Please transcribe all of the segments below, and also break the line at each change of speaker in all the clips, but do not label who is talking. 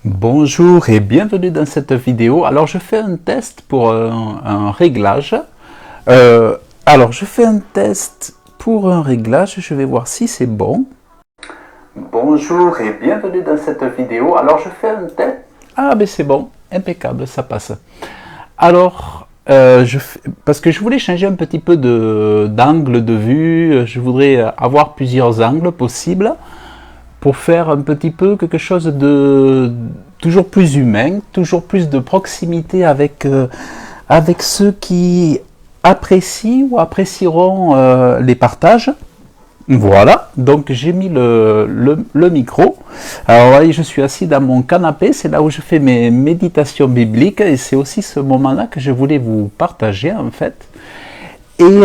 Bonjour et bienvenue dans cette vidéo. Alors je fais un test pour un réglage. Je fais un test pour un réglage, je vais voir si c'est bon. Bonjour et bienvenue dans cette vidéo. Alors je fais un test. Ah ben c'est bon, impeccable, ça passe. Alors, parce que je voulais changer un petit peu d'angle de vue, je voudrais avoir plusieurs angles possibles pour faire un petit peu quelque chose de toujours plus humain, toujours plus de proximité avec ceux qui apprécient ou apprécieront les partages. Voilà, donc j'ai mis le micro. Alors voyez, je suis assis dans mon canapé, c'est là où je fais mes méditations bibliques et c'est aussi ce moment-là que je voulais vous partager en fait. Et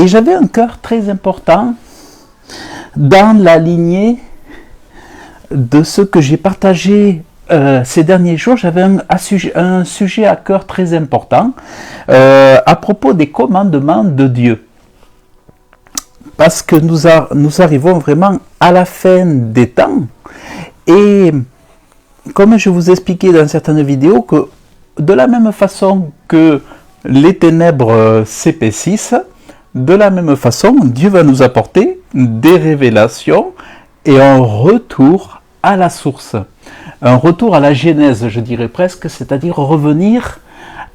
j'avais un cœur très important dans la lignée de ce que j'ai partagé ces derniers jours. J'avais un sujet à cœur très important à propos des commandements de Dieu. Parce que nous arrivons vraiment à la fin des temps. Et comme je vous expliquais dans certaines vidéos, que de la même façon que les ténèbres s'épaississent, de la même façon, Dieu va nous apporter des révélations et un retour à la source. Un retour à la genèse, je dirais presque, c'est-à-dire revenir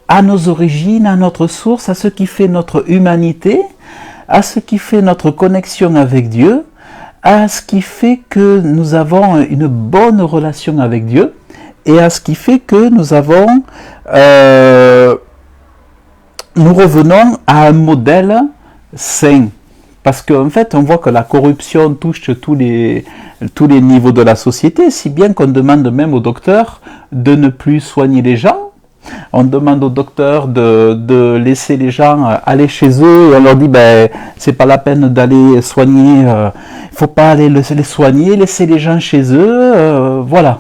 à nos origines, à notre source, à ce qui fait notre humanité, à ce qui fait notre connexion avec Dieu, à ce qui fait que nous avons une bonne relation avec Dieu et à ce qui fait que nous revenons à un modèle sain. Parce qu'en fait, on voit que la corruption touche tous les niveaux de la société, si bien qu'on demande même aux docteurs de ne plus soigner les gens. On demande aux docteurs de laisser les gens aller chez eux et on leur dit c'est pas la peine d'aller soigner, il faut pas aller les soigner, laisser les gens chez eux, voilà.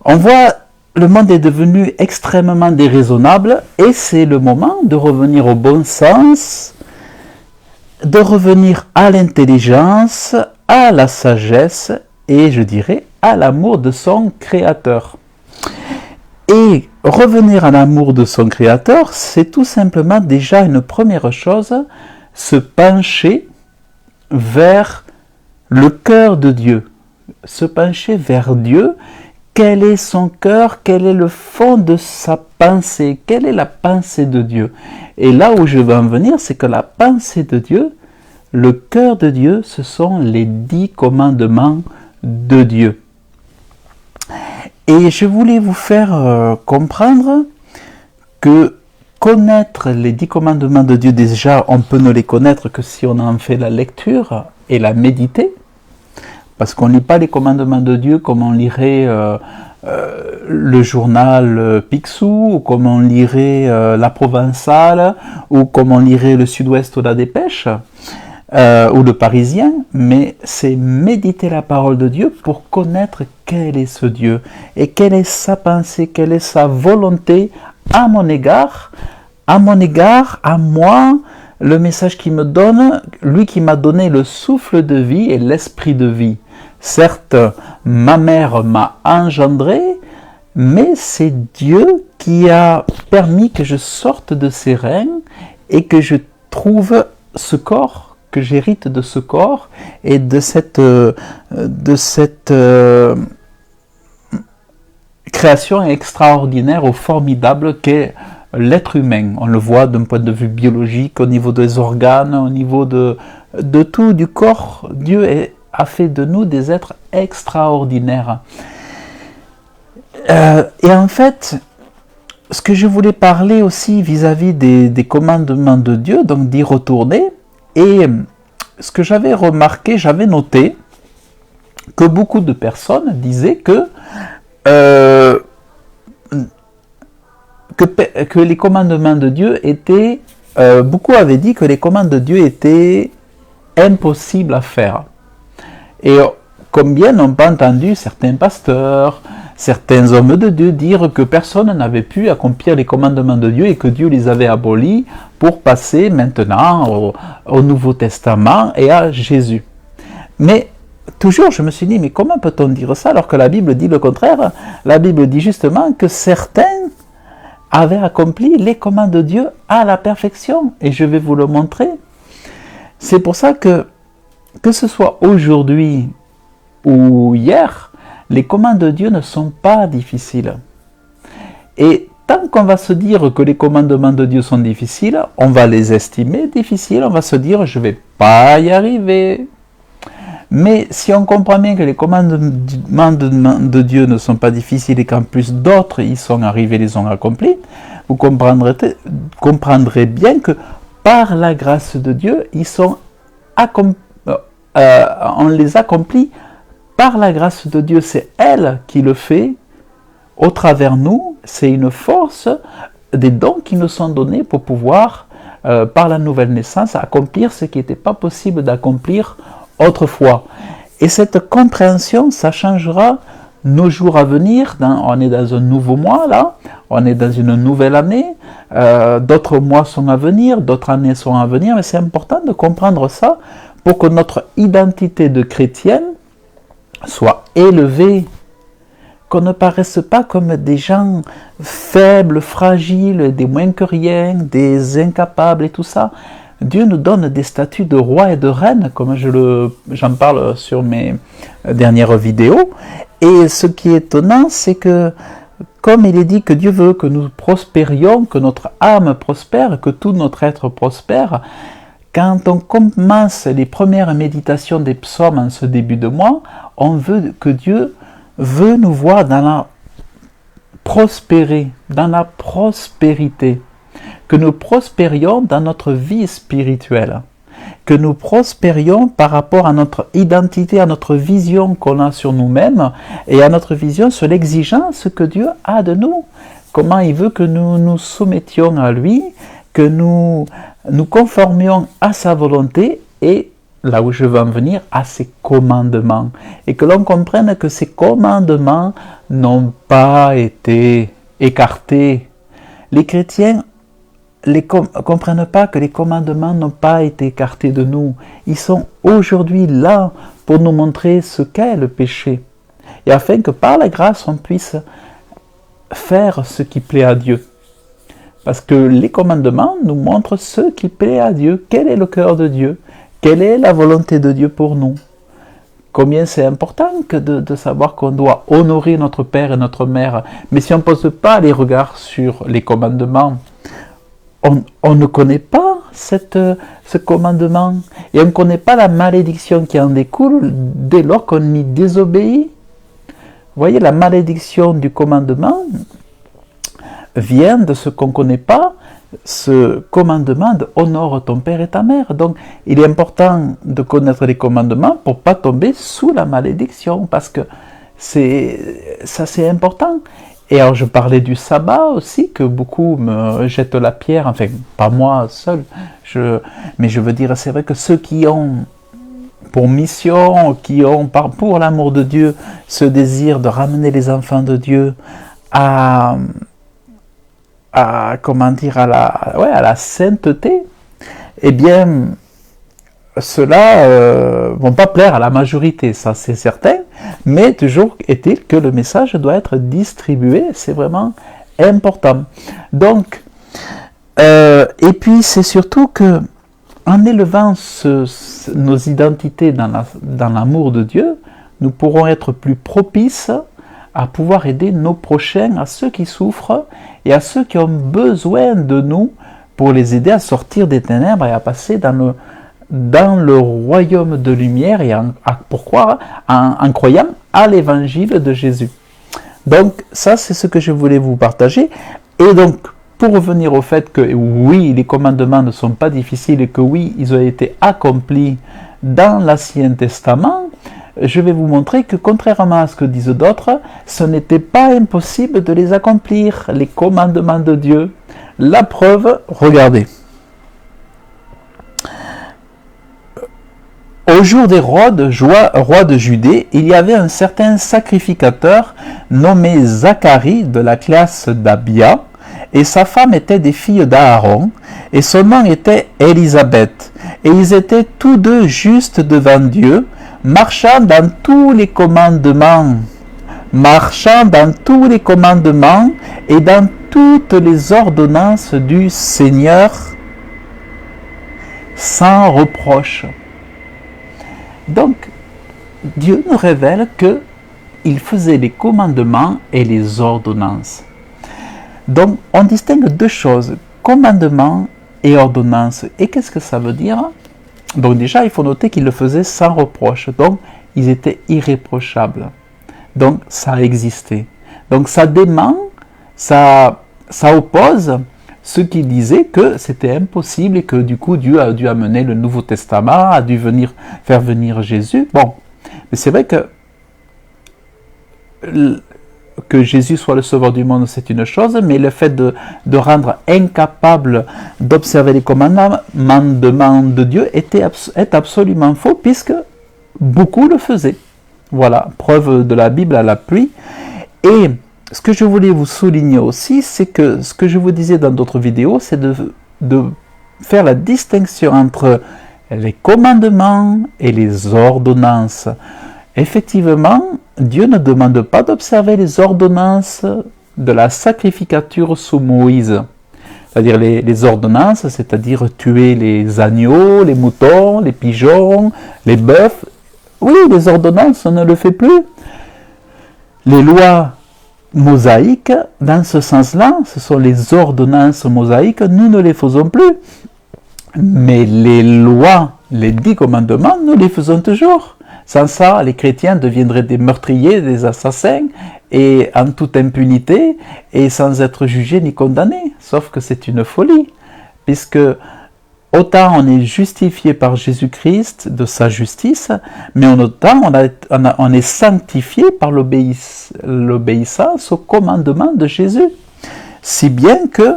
On voit le monde est devenu extrêmement déraisonnable et c'est le moment de revenir au bon sens, de revenir à l'intelligence, à la sagesse et je dirais à l'amour de son créateur. Et revenir à l'amour de son créateur, c'est tout simplement déjà une première chose, se pencher vers le cœur de Dieu, se pencher vers Dieu. Quel est son cœur? Quel est le fond de sa pensée? Quelle est la pensée de Dieu? Et là où je veux en venir, c'est que la pensée de Dieu, le cœur de Dieu, ce sont les 10 commandements de Dieu. Et je voulais vous faire comprendre que connaître les 10 commandements de Dieu, déjà, on peut ne les connaître que si on en fait la lecture et la méditer. Parce qu'on ne lit pas les commandements de Dieu comme on lirait le journal Picsou, ou comme on lirait la Provençale, ou comme on lirait le Sud-Ouest ou la Dépêche, ou le Parisien, mais c'est méditer la parole de Dieu pour connaître quel est ce Dieu, et quelle est sa pensée, quelle est sa volonté à mon égard, à moi, le message qu'il me donne, lui qui m'a donné le souffle de vie et l'esprit de vie. Certes, ma mère m'a engendré, mais c'est Dieu qui a permis que je sorte de ses reins et que je trouve ce corps, que j'hérite de ce corps et de cette création extraordinaire ou formidable qu'est l'être humain. On le voit d'un point de vue biologique, au niveau des organes, au niveau de tout, du corps. Dieu a fait de nous des êtres extraordinaires. Et en fait, ce que je voulais parler aussi vis-à-vis des commandements de Dieu, donc d'y retourner, et ce que j'avais remarqué, j'avais noté que beaucoup de personnes disaient que les commandements de Dieu étaient... beaucoup avaient dit que les commandes de Dieu étaient impossibles à faire. Et combien n'ont pas entendu certains pasteurs, certains hommes de Dieu dire que personne n'avait pu accomplir les commandements de Dieu et que Dieu les avait abolis pour passer maintenant au Nouveau Testament et à Jésus. Mais toujours, je me suis dit, mais comment peut-on dire ça alors que la Bible dit le contraire? La Bible dit justement que certains avaient accompli les commandes de Dieu à la perfection. Et je vais vous le montrer. C'est pour ça que ce soit aujourd'hui ou hier, les commandes de Dieu ne sont pas difficiles. Et tant qu'on va se dire que les commandements de Dieu sont difficiles, on va les estimer difficiles, on va se dire je ne vais pas y arriver. Mais si on comprend bien que les commandements de Dieu ne sont pas difficiles et qu'en plus d'autres y sont arrivés, les ont accomplis, vous comprendrez bien que par la grâce de Dieu, on les accomplit par la grâce de Dieu. C'est elle qui le fait au travers nous. C'est une force, des dons qui nous sont donnés pour pouvoir, par la nouvelle naissance, accomplir ce qui n'était pas possible d'accomplir autrefois. Et cette compréhension, ça changera nos jours à venir. On est dans un nouveau mois là, on est dans une nouvelle année, d'autres mois sont à venir, d'autres années sont à venir, mais c'est important de comprendre ça pour que notre identité de chrétienne soit élevée, qu'on ne paraisse pas comme des gens faibles, fragiles, des moins que rien, des incapables et tout ça. Dieu nous donne des statuts de roi et de reine, comme j'en parle sur mes dernières vidéos. Et ce qui est étonnant, c'est que, comme il est dit que Dieu veut que nous prospérions, que notre âme prospère, que tout notre être prospère, quand on commence les premières méditations des psaumes en ce début de mois, on veut que Dieu veut nous voir dans la prospérité, que nous prospérions dans notre vie spirituelle, que nous prospérions par rapport à notre identité, à notre vision qu'on a sur nous-mêmes et à notre vision sur l'exigence que Dieu a de nous, comment il veut que nous nous soumettions à lui, que nous nous conformions à sa volonté et, là où je veux en venir, à ses commandements. Et que l'on comprenne que ces commandements n'ont pas été écartés. Les chrétiens ne comprennent pas que les commandements n'ont pas été écartés de nous. Ils sont aujourd'hui là pour nous montrer ce qu'est le péché. Et afin que par la grâce, on puisse faire ce qui plaît à Dieu. Parce que les commandements nous montrent ce qui plaît à Dieu. Quel est le cœur de Dieu? Quelle est la volonté de Dieu pour nous? Combien c'est important que de savoir qu'on doit honorer notre père et notre mère. Mais si on ne pose pas les regards sur les commandements, on ne connaît pas ce commandement. Et on ne connaît pas la malédiction qui en découle dès lors qu'on y désobéit. Vous voyez, la malédiction du commandement vient de ce qu'on ne connaît pas, ce commandement de honore ton père et ta mère. Donc, il est important de connaître les commandements pour ne pas tomber sous la malédiction, parce que c'est important. Et alors, je parlais du sabbat aussi, que beaucoup me jettent la pierre, enfin, pas moi seul, mais je veux dire, c'est vrai que ceux qui ont pour mission, qui ont pour l'amour de Dieu ce désir de ramener les enfants de Dieu à la sainteté, eh bien, ceux-là vont pas plaire à la majorité, ça c'est certain, mais toujours est-il que le message doit être distribué, c'est vraiment important. Donc, et puis c'est surtout que en élevant nos identités dans l'amour de Dieu, nous pourrons être plus propices à pouvoir aider nos prochains, à ceux qui souffrent et à ceux qui ont besoin de nous pour les aider à sortir des ténèbres et à passer dans le royaume de lumière et en croyant à l'évangile de Jésus. Donc ça, c'est ce que je voulais vous partager. Et donc, pour revenir au fait que oui, les commandements ne sont pas difficiles et que oui, ils ont été accomplis dans l'Ancien Testament, je vais vous montrer que contrairement à ce que disent d'autres, ce n'était pas impossible de les accomplir, les commandements de Dieu. La preuve, regardez. Au jour d'Hérode, roi de Judée, il y avait un certain sacrificateur nommé Zacharie de la classe d'Abia, et sa femme était des filles d'Aaron, et son nom était Élisabeth. Et ils étaient tous deux justes devant Dieu, marchant dans tous les commandements, marchant dans tous les commandements et dans toutes les ordonnances du Seigneur, sans reproche. Donc, Dieu nous révèle que il faisait les commandements et les ordonnances. Donc, on distingue deux choses, commandements et ordonnances. Et qu'est-ce que ça veut dire? Donc déjà, il faut noter qu'il le faisait sans reproche. Donc, ils étaient irréprochables. Donc, ça existait. Donc, ça dément, ça oppose ceux qui disaient que c'était impossible et que du coup, Dieu a dû amener le Nouveau Testament, a dû faire venir Jésus. Bon, mais c'est vrai que Jésus soit le sauveur du monde, c'est une chose, mais le fait de rendre incapable d'observer les commandements de Dieu est absolument faux, puisque beaucoup le faisaient. Voilà, preuve de la Bible à l'appui. Et ce que je voulais vous souligner aussi, c'est que ce que je vous disais dans d'autres vidéos, c'est de faire la distinction entre les commandements et les ordonnances. Effectivement, Dieu ne demande pas d'observer les ordonnances de la sacrificature sous Moïse. C'est-à-dire les ordonnances, c'est-à-dire tuer les agneaux, les moutons, les pigeons, les bœufs. Oui, les ordonnances, on ne le fait plus. Les lois mosaïques, dans ce sens-là, ce sont les ordonnances mosaïques, nous ne les faisons plus. Mais les lois, les 10 commandements, nous les faisons toujours. Sans ça, les chrétiens deviendraient des meurtriers, des assassins, et en toute impunité, et sans être jugés ni condamnés. Sauf que c'est une folie, puisque autant on est justifié par Jésus-Christ de sa justice, mais en autant on est sanctifié par l'obéissance au commandement de Jésus. Si bien que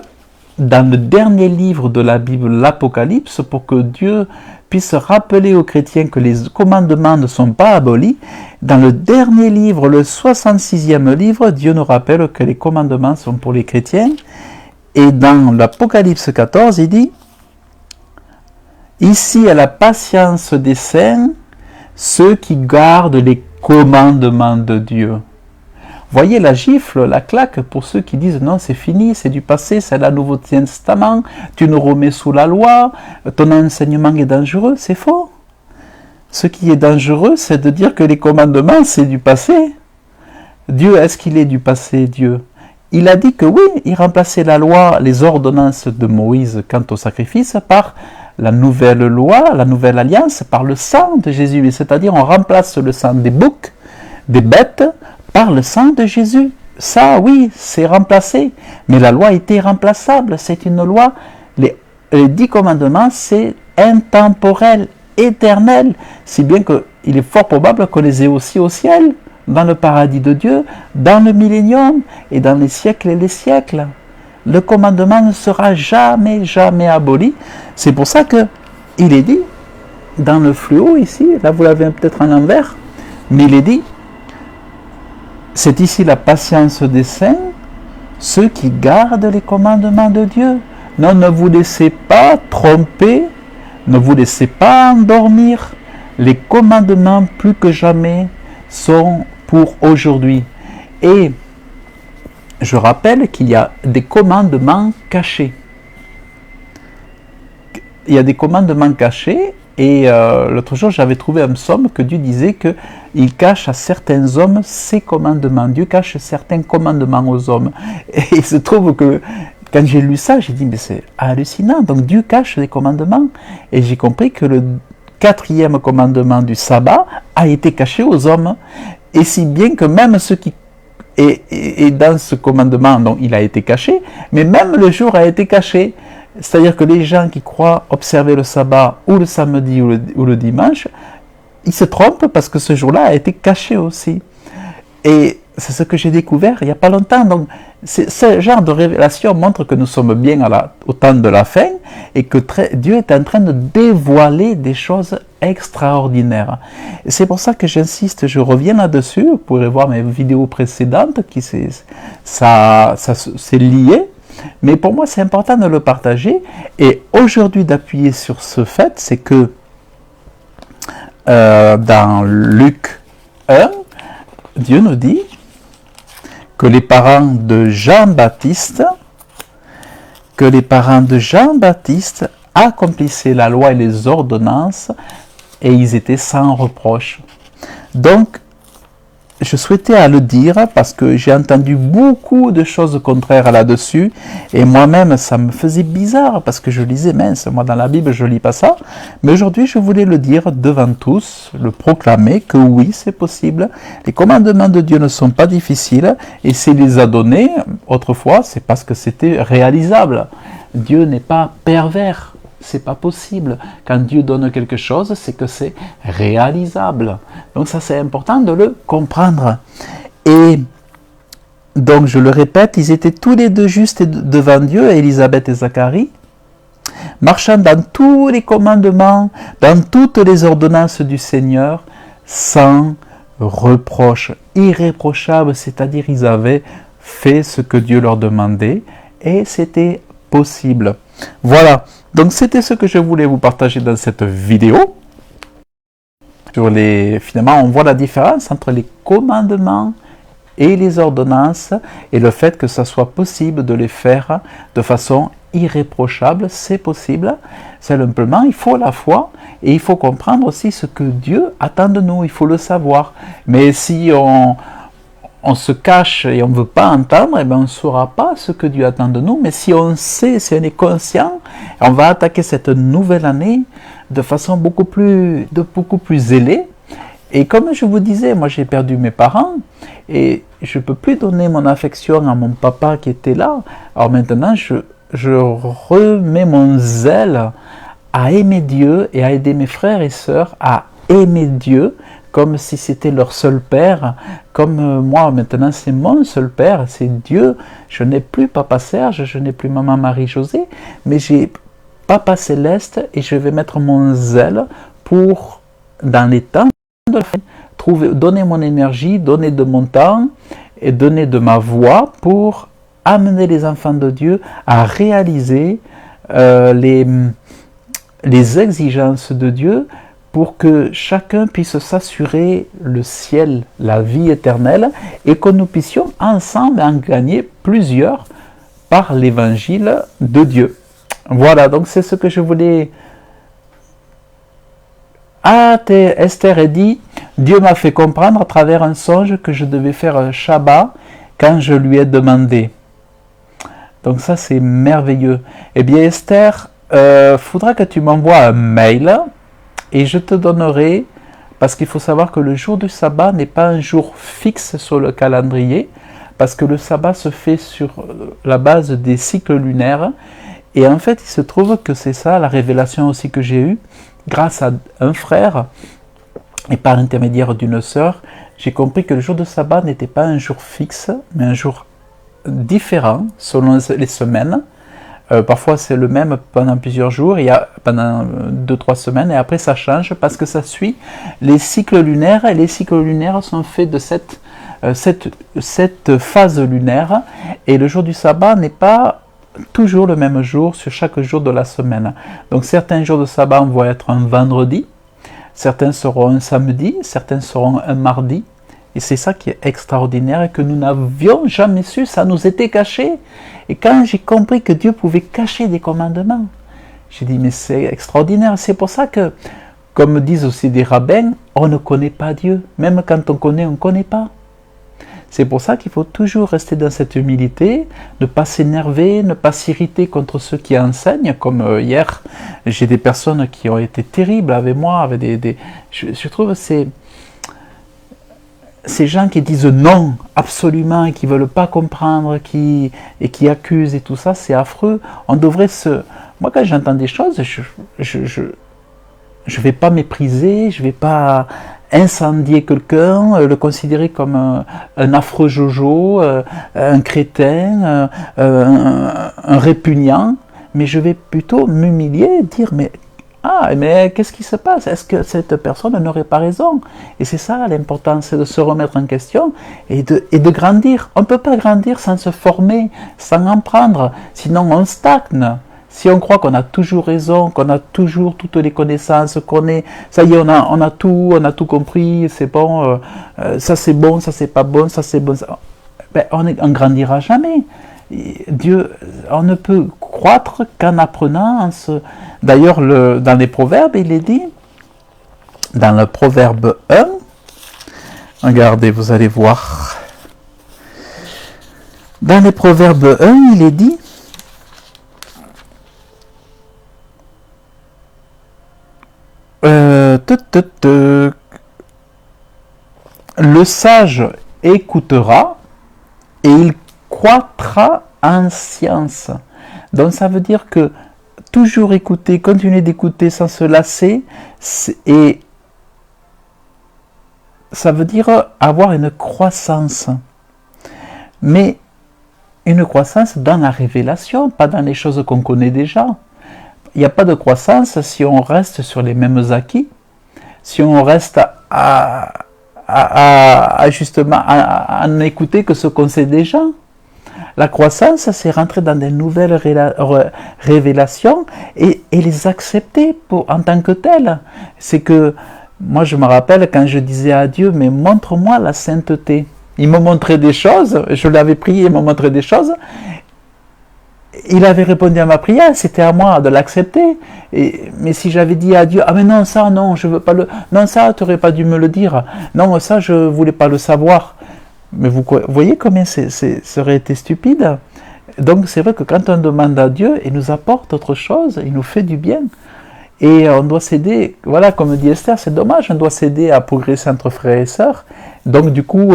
dans le dernier livre de la Bible, l'Apocalypse, pour que Dieu puisse rappeler aux chrétiens que les commandements ne sont pas abolis, dans le dernier livre, le 66e livre, Dieu nous rappelle que les commandements sont pour les chrétiens. Et dans l'Apocalypse 14, il dit « Ici à la patience des saints, ceux qui gardent les commandements de Dieu. » Voyez la gifle, la claque pour ceux qui disent non, c'est fini, c'est du passé, c'est le Nouveau Testament, tu nous remets sous la loi, ton enseignement est dangereux, c'est faux. Ce qui est dangereux, c'est de dire que les commandements, c'est du passé. Dieu, est-ce qu'il est du passé, Dieu? Il a dit que oui, il remplaçait la loi, les ordonnances de Moïse quant au sacrifice par la nouvelle loi, la nouvelle alliance, par le sang de Jésus. C'est-à-dire, on remplace le sang des boucs, des bêtes, par le sang de Jésus. Ça, oui, c'est remplacé. Mais la loi était irremplaçable. C'est une loi. Les 10 commandements, c'est intemporel, éternel. Si bien qu'il est fort probable qu'on les ait aussi au ciel, dans le paradis de Dieu, dans le millénium et dans les siècles et les siècles. Le commandement ne sera jamais, jamais aboli. C'est pour ça qu'il est dit, dans le fluo ici, là vous l'avez peut-être en l'envers, mais il est dit, c'est ici la patience des saints, ceux qui gardent les commandements de Dieu. Non, ne vous laissez pas tromper, ne vous laissez pas endormir. Les commandements, plus que jamais, sont pour aujourd'hui. Et je rappelle qu'il y a des commandements cachés. Il y a des commandements cachés. Et l'autre jour, j'avais trouvé un psaume que Dieu disait qu'il cache à certains hommes ses commandements. Dieu cache certains commandements aux hommes. Et il se trouve que quand j'ai lu ça, j'ai dit, mais c'est hallucinant. Donc Dieu cache des commandements. Et j'ai compris que le 4e commandement du sabbat a été caché aux hommes. Et si bien que même ceux qui... Et dans ce commandement, donc, il a été caché, mais même le jour a été caché. C'est-à-dire que les gens qui croient observer le sabbat ou le samedi ou le dimanche, ils se trompent parce que ce jour-là a été caché aussi. Et c'est ce que j'ai découvert il n'y a pas longtemps. Donc, ce genre de révélation montre que nous sommes bien au temps de la fin et que Dieu est en train de dévoiler des choses extraordinaires. Et c'est pour ça que j'insiste, je reviens là-dessus. Vous pourrez voir mes vidéos précédentes, c'est lié. Mais pour moi, c'est important de le partager. Et aujourd'hui, d'appuyer sur ce fait, c'est que dans Luc 1, Dieu nous dit que les parents de Jean-Baptiste accomplissaient la loi et les ordonnances et ils étaient sans reproche. Donc, je souhaitais à le dire parce que j'ai entendu beaucoup de choses contraires là-dessus et moi-même ça me faisait bizarre parce que je lisais, mince, moi dans la Bible je lis pas ça, mais aujourd'hui je voulais le dire devant tous, le proclamer que oui c'est possible, les commandements de Dieu ne sont pas difficiles et s'il les a donnés autrefois c'est parce que c'était réalisable. Dieu n'est pas pervers. C'est pas possible. Quand Dieu donne quelque chose, c'est que c'est réalisable. Donc ça, c'est important de le comprendre. Et donc, je le répète, ils étaient tous les deux justes devant Dieu, Élisabeth et Zacharie, marchant dans tous les commandements, dans toutes les ordonnances du Seigneur, sans reproche, irréprochables, c'est-à-dire ils avaient fait ce que Dieu leur demandait, et c'était possible. Voilà. Donc c'était ce que je voulais vous partager dans cette vidéo. Finalement, on voit la différence entre les commandements et les ordonnances et le fait que ça soit possible de les faire de façon irréprochable, c'est possible. Simplement, il faut la foi et il faut comprendre aussi ce que Dieu attend de nous, il faut le savoir. Mais si on se cache et on ne veut pas entendre, et on ne saura pas ce que Dieu attend de nous. Mais si on sait, si on est conscient, on va attaquer cette nouvelle année de façon beaucoup plus zélée. Et comme je vous disais, moi j'ai perdu mes parents et je ne peux plus donner mon affection à mon papa qui était là. Alors maintenant, je remets mon zèle à aimer Dieu et à aider mes frères et sœurs à aimer Dieu comme si c'était leur seul père, comme moi maintenant c'est mon seul père, c'est Dieu. Je n'ai plus Papa Serge, je n'ai plus Maman Marie-Josée, mais j'ai Papa Céleste et je vais mettre mon zèle pour, dans les temps de la fin, donner mon énergie, donner de mon temps et donner de ma voix pour amener les enfants de Dieu à réaliser les exigences de Dieu, pour que chacun puisse s'assurer le ciel, la vie éternelle, et que nous puissions ensemble en gagner plusieurs par l'évangile de Dieu. Voilà, donc c'est ce que je voulais... Esther a dit, Dieu m'a fait comprendre à travers un songe que je devais faire un Shabbat quand je lui ai demandé. Donc ça c'est merveilleux. Eh bien Esther, faudra que tu m'envoies un mail, et je te donnerai, parce qu'il faut savoir que le jour du sabbat n'est pas un jour fixe sur le calendrier, parce que le sabbat se fait sur la base des cycles lunaires, et en fait il se trouve que c'est ça la révélation aussi que j'ai eue, grâce à un frère, et par l'intermédiaire d'une sœur, j'ai compris que le jour de sabbat n'était pas un jour fixe, mais un jour différent selon les semaines. Parfois c'est le même pendant plusieurs jours, pendant 2-3 semaines, et après ça change parce que ça suit les cycles lunaires, et les cycles lunaires sont faits de cette phase lunaire, et le jour du sabbat n'est pas toujours le même jour sur chaque jour de la semaine. Donc certains jours de sabbat vont être un vendredi, certains seront un samedi, certains seront un mardi. Et c'est ça qui est extraordinaire et que nous n'avions jamais su, ça nous était caché. Et quand j'ai compris que Dieu pouvait cacher des commandements, j'ai dit mais c'est extraordinaire. C'est pour ça que, comme disent aussi des rabbins, on ne connaît pas Dieu. Même quand on ne connaît pas. C'est pour ça qu'il faut toujours rester dans cette humilité, ne pas s'énerver, ne pas s'irriter contre ceux qui enseignent. Comme hier, j'ai des personnes qui ont été terribles avec moi. Je trouve que ces gens qui disent non, absolument, et qui ne veulent pas comprendre, et qui accusent et tout ça, c'est affreux. On devrait Moi, quand j'entends des choses, je ne vais pas mépriser, je ne vais pas incendier quelqu'un, le considérer comme un affreux jojo, un crétin, un répugnant, mais je vais plutôt m'humilier, dire mais qu'est-ce qui se passe? Est-ce que cette personne n'aurait pas raison? Et c'est ça l'important, c'est de se remettre en question et de grandir. On ne peut pas grandir sans se former, sans en prendre, sinon on stagne. Si on croit qu'on a toujours raison, qu'on a toujours toutes les connaissances, qu'on est, ça y est, on a tout compris, c'est bon, ça c'est bon, ça c'est pas bon, ça c'est bon, ça, ben, on grandira jamais. Dieu, on ne peut croître qu'en apprenant. D'ailleurs, dans les proverbes, il est dit, dans le proverbe 1, regardez, vous allez voir. Dans les proverbes 1, il est dit, le sage écoutera et il croîtra en science. Donc ça veut dire que toujours écouter, continuer d'écouter sans se lasser, et ça veut dire avoir une croissance. Mais une croissance dans la révélation, pas dans les choses qu'on connaît déjà. Il n'y a pas de croissance si on reste sur les mêmes acquis, si on reste justement à n'écouter que ce qu'on sait déjà. La croissance, c'est rentrer dans des nouvelles révélations et les accepter en tant que telles. C'est que, moi je me rappelle quand je disais à Dieu, mais montre-moi la sainteté. Il me montrait des choses, je l'avais prié, il me montrait des choses. Il avait répondu à ma prière, c'était à moi de l'accepter. Mais si j'avais dit à Dieu, ah mais non, ça, non, je veux pas le... Non, ça, tu n'aurais pas dû me le dire. Non, ça, je ne voulais pas le savoir. Mais vous voyez combien ça aurait été stupide. Donc c'est vrai que quand on demande à Dieu, il nous apporte autre chose, il nous fait du bien. Et on doit s'aider, voilà, comme dit Esther, c'est dommage, on doit s'aider à progresser entre frères et sœurs. Donc du coup,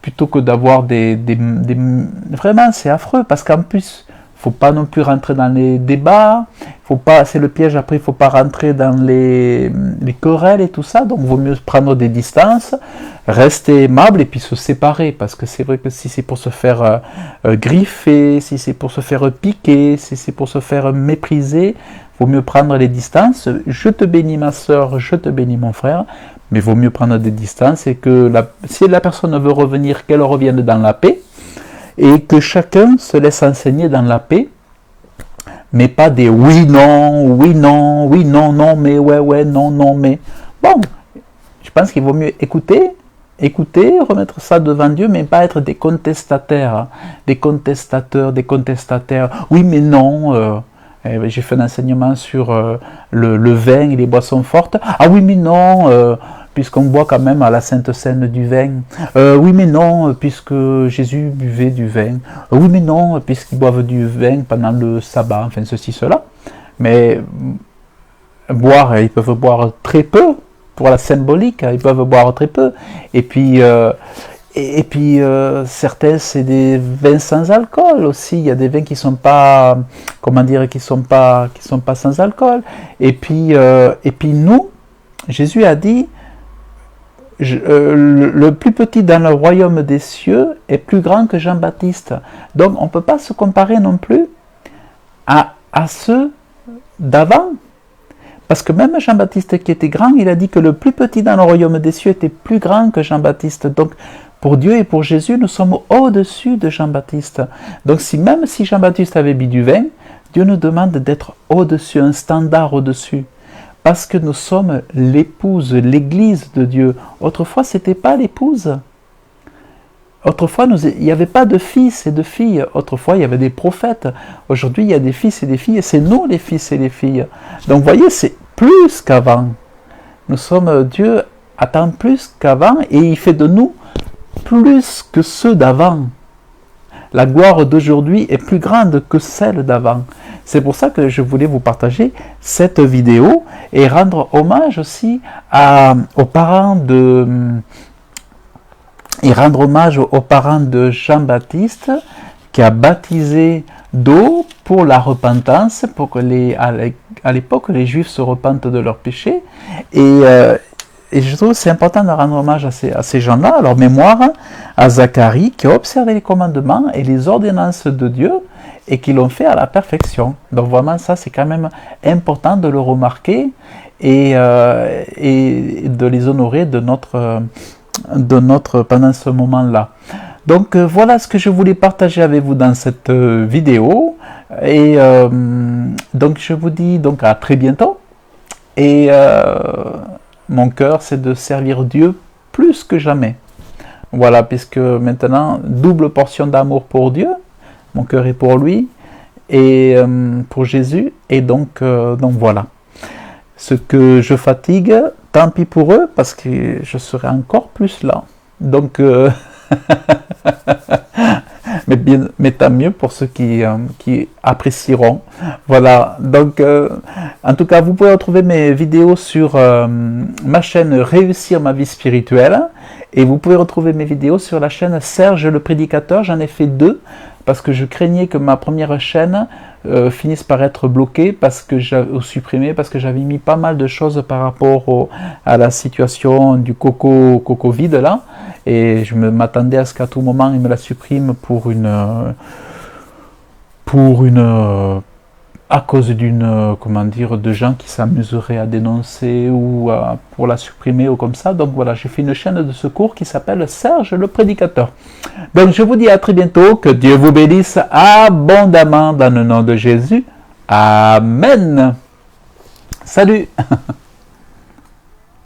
plutôt que d'avoir Vraiment, c'est affreux, parce qu'en plus, faut pas non plus rentrer dans les débats, faut pas, c'est le piège après, il faut pas rentrer dans les querelles et tout ça, donc il vaut mieux prendre des distances, rester aimable et puis se séparer, parce que c'est vrai que si c'est pour se faire griffer, si c'est pour se faire piquer, si c'est pour se faire mépriser, il vaut mieux prendre les distances. Je te bénis ma soeur, je te bénis mon frère, mais il vaut mieux prendre des distances et que si la personne veut revenir, qu'elle revienne dans la paix, et que chacun se laisse enseigner dans la paix, mais pas des oui, non, oui, non, oui, non, non, mais, ouais, non, non, mais. Bon, je pense qu'il vaut mieux écouter, remettre ça devant Dieu, mais pas être des contestataires, des contestataires, oui, mais non, j'ai fait un enseignement sur le vin et les boissons fortes, ah oui, mais non, puisqu'on boit quand même à la Sainte Seine du vin. Oui, mais non, puisque Jésus buvait du vin. Oui, mais non, puisqu'ils boivent du vin pendant le sabbat, enfin ceci, cela. Mais ils peuvent boire très peu, pour la symbolique, ils peuvent boire très peu. Et puis certains, c'est des vins sans alcool aussi. Il y a des vins qui sont pas, qui sont pas sans alcool. Et puis nous, Jésus a dit, le plus petit dans le royaume des cieux est plus grand que Jean-Baptiste. Donc on ne peut pas se comparer non plus à ceux d'avant. Parce que même Jean-Baptiste qui était grand, il a dit que le plus petit dans le royaume des cieux était plus grand que Jean-Baptiste. Donc pour Dieu et pour Jésus, nous sommes au-dessus de Jean-Baptiste. Donc même si Jean-Baptiste avait bu du vin, Dieu nous demande d'être au-dessus, un standard au-dessus. Parce que nous sommes l'épouse, l'église de Dieu. Autrefois, ce n'était pas l'épouse. Autrefois, il n'y avait pas de fils et de filles. Autrefois, il y avait des prophètes. Aujourd'hui, il y a des fils et des filles. C'est nous les fils et les filles. Donc, vous voyez, c'est plus qu'avant. Dieu attend plus qu'avant et il fait de nous plus que ceux d'avant. La gloire d'aujourd'hui est plus grande que celle d'avant. C'est pour ça que je voulais vous partager cette vidéo et rendre hommage aussi aux parents de Jean-Baptiste qui a baptisé d'eau pour la repentance, pour que à l'époque les Juifs se repentent de leurs péchés. Et je trouve que c'est important de rendre hommage à ces gens-là, à leur mémoire, à Zacharie, qui a observé les commandements et les ordonnances de Dieu, et qui l'ont fait à la perfection. Donc vraiment, ça, c'est quand même important de le remarquer et de les honorer pendant ce moment-là. Donc voilà ce que je voulais partager avec vous dans cette vidéo. Et donc je vous dis donc à très bientôt. Et mon cœur, c'est de servir Dieu plus que jamais. Voilà, puisque maintenant, double portion d'amour pour Dieu, mon cœur est pour lui, et pour Jésus, et donc voilà. Ce que je fatigue, tant pis pour eux, parce que je serai encore plus là. Donc, mais tant mieux pour ceux qui apprécieront. Voilà, donc en tout cas, vous pouvez retrouver mes vidéos sur ma chaîne Réussir ma vie spirituelle, et vous pouvez retrouver mes vidéos sur la chaîne Serge le Prédicateur. J'en ai fait 2, parce que je craignais que ma première chaîne finisse par être bloquée, ou supprimée, parce que j'avais mis pas mal de choses par rapport à la situation du coco vide là, et je m'attendais à ce qu'à tout moment ils me la suppriment à cause de gens qui s'amuseraient à dénoncer ou pour la supprimer ou comme ça. Donc voilà, j'ai fait une chaîne de secours qui s'appelle Serge le Prédicateur. Donc je vous dis à très bientôt, que Dieu vous bénisse abondamment dans le nom de Jésus. Amen. Salut.